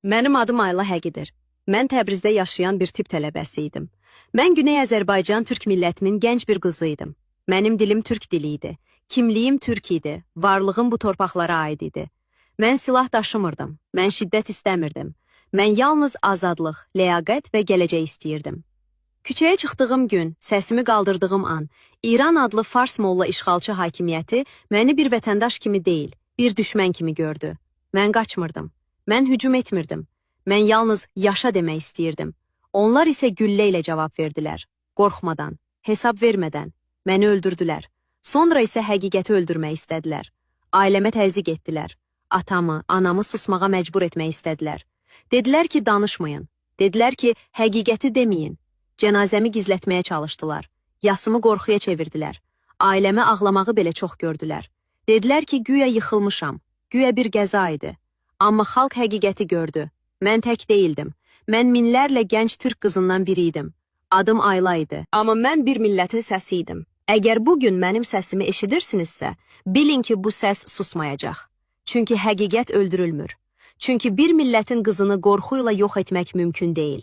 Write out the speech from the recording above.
Mənim adım Ayla Həqidir. Mən Təbrizdə yaşayan bir tibb tələbəsi idim. Mən Güney Azərbaycan Türk millətinin gənc bir qızı idim. Mənim dilim türk dili idi. Kimliyim türk idi. Varlığım bu torpaqlara aid idi. Mən silah daşımırdım. Mən şiddət istəmirdim. Mən yalnız azadlıq, ləyaqət və gələcək istəyirdim. Küçəyə çıxdığım gün, səsimi qaldırdığım an, İran adlı Fars molla işğalçı hakimiyyəti məni bir vətəndaş kimi deyil, bir düşmən kimi gördü. Mən qaçmırdım. Mən hücum etmirdim. Mən yalnız yaşa demək istəyirdim. Onlar isə güllə ilə cavab verdilər. Qorxmadan, hesab vermədən. Məni öldürdülər. Sonra isə həqiqəti öldürmək istədilər. Ailəmə təzyiq etdilər. Atamı, anamı susmağa məcbur etmək istədilər. Dedilər ki, danışmayın. Dedilər ki, həqiqəti deməyin. Cənazəmi gizlətməyə çalışdılar. Yasımı qorxuya çevirdilər. Ailəmə ağlamağı belə çox gördülər. Dedilər ki, güya yıxılmışam. Güya bir qəza idi. Amma xalq həqiqəti gördü. Mən tək deyildim. Mən minlərlə gənc türk qızından biri idim. Adım Ayla idi. Amma mən bir millətin səsi idim. Əgər bugün mənim səsimi eşidirsinizsə, bilin ki, bu səs susmayacaq. Çünki həqiqət öldürülmür. Çünki bir millətin qızını qorxuyla yox etmək mümkün deyil.